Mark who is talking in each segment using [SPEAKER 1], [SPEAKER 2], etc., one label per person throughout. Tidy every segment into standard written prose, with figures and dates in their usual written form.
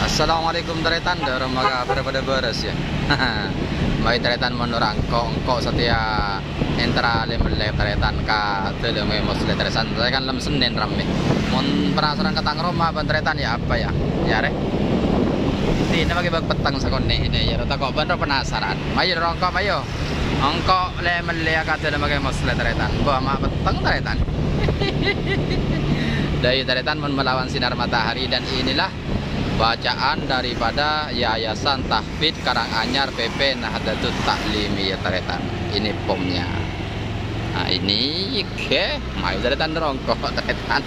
[SPEAKER 1] Assalamualaikum taretan remaga pada beres ya. Mai taretan menurang kok setia entra lemle taretan ka teleme mosle taretan saya kan lem Senin rame. Mun penasaran ketang Roma ban taretan ya apa ya? Ya re. Ini bagi bag petang sakone ini ya rata kok ban penasaran. Mayo rongkok mayo. Angkok lemle ka teleme mosle taretan. Ba ma petang taretan. Dari taretan melawan sinar matahari dan inilah bacaan daripada Yayasan Tahfidz Karanganyar PP Nahdlatul Ta'limiyah taretan. Ini pomnya. Nah ini ke mayu taretan rongkok taretan.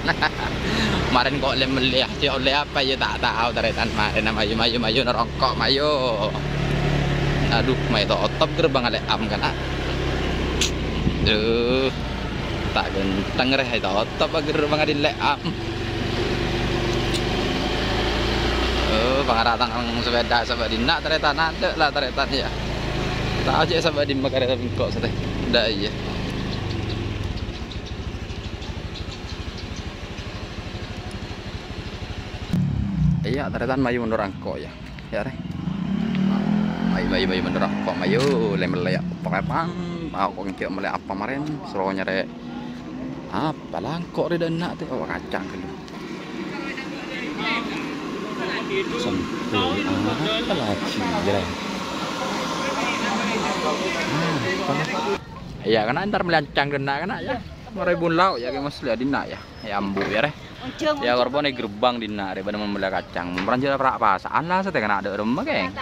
[SPEAKER 1] Kemarin kok lemeliah sih oleh apa ya tak tahu taretan kemarin mayu rongkok mayu. Aduh mayu otop gerbang ale am kan. Duh tak genteng reh itu otop gerbang ade le am. Pangaratang sepeda sahabat dina taretan ada lah taretan ya. Tak aja sahabat di makare bingkok sate. Ndak iya. Iya taretan mayu menurang kok ya. Ya re. Mayu menurang kok mayu lemele ya. Papan aku ngikir mele apa kemarin seronya re. Apa langkok re dana teh oh kacang dulu. Sempul apa lagi jalan iya karena ntar melancang kena kan ya meribun lauk ya mas lihat dina ya ambu ya ya korban gerbang dina re bener membeli kacang meranjal perak pasaan lah saya kena ada rumah keng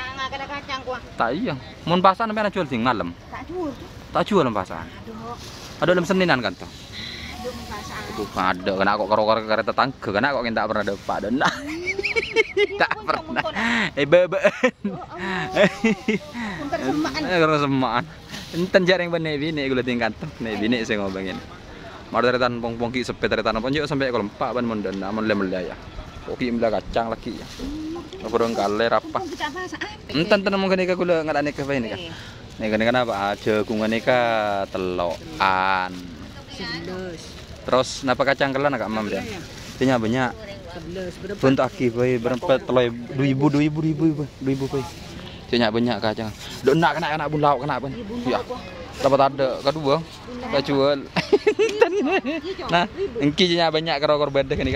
[SPEAKER 1] tak iya mun pasan sampai jual sing malam tak jual pasan ada lem Seninan kan tuh ada kena kok karo kereta tangga kena kok kita pernah dapat dan tak pernah karena semaan enten jarang bane bini gula tingkat tuh nih bini saya ngomongin mau taretan pongki sepet taretan apa sampai kalau 4 ban mon dan mon lemel ya oki imla kacang lagi ya burung kaler apa enten mungkin nika gula ngadane ke ini kan nih kan apa aja kungan nika telokan terus napa kacang kelan agak mam dia tinya banyak untuk aki boy berempat teloi 2000 boy tinya banyak kacang do nak kena bun lauk kena apa ya dapat ada kedua tak jual nah engki tinya banyak karo korban deh kan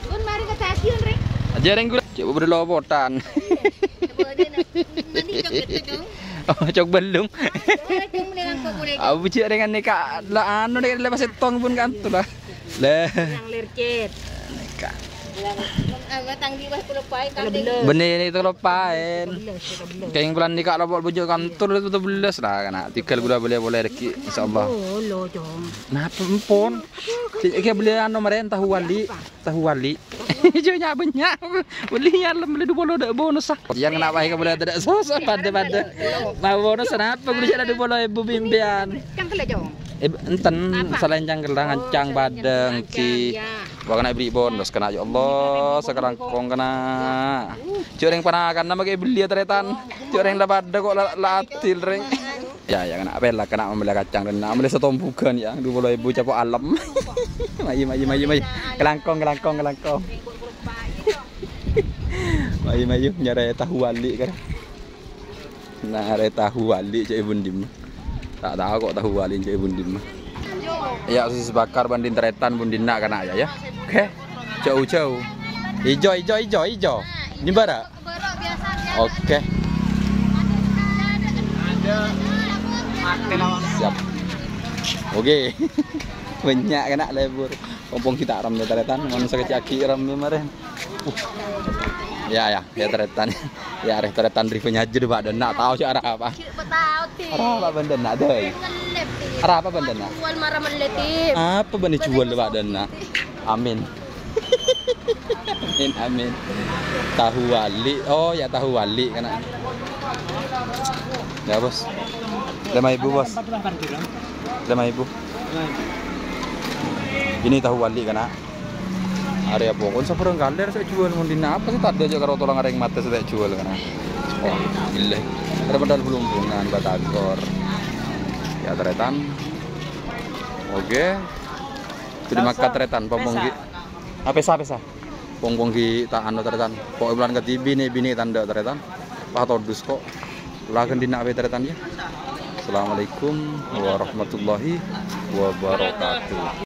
[SPEAKER 1] bun mari ke stasiun rek aja reng gula coba berlobotan oh cok belum abu cik dengan nikah lah anu nek lepas tong pun kan tuh lah yang lercet nikah benih itu lepain kayak bulan nikah lapor bujuk kantor itu belas lah kena tikal gula boleh rezeki insyaallah nah pun kayak beli anu meren tahu wali jualnya banyak belinya beli 20 dak bonus ah yang kenapa ya boleh tidak sosok pada mau bonus kenapa beli ada 20.000 bimbian enten selain canggelang ancang badeng ki wakana beli bonus kena ya Allah sekarang kong kena cureng panakan nama kayak beli taretan cureng dapat kok latil reng ya kena bela kena membeli kacang dan membeli setombukan ya 20.000 capok alam mayu kelangkong mayu nyari tahu wali kan nah ada tahu wali cek bundim tak tahu kok tahu wali cek bundim ya sosis bakar banding taretan bundina kena aja ya oke jauh hijau ini bara oke siap oke banyak kena lebur kompong kita ram taretan manusia kecaki ram kemarin ya taretan ya taretan reviewnya aja deh pak dan nak tahu sih arah apa benda nak deh arah apa benda nak jual marah meletip apa benda jual deh pak dan nak amin amin tahu wali oh ya tahu wali kena ya bos 5.000 bos 5.000 ini tahu wali kena area pokok sabarang galer saya jual mundina apa sih tak ada aja karo tolong areng mata saya jual kena oh gila ada padahal belum bungan batagor ya taretan oke jadi makan taretan pomonggi pesa Pong-pong ki tak anu teretan. Pokoke bulan ke bini tanda teretan. Pak todus kok. Lagen dina ape teretan ya. Assalamualaikum warahmatullahi wabarakatuh.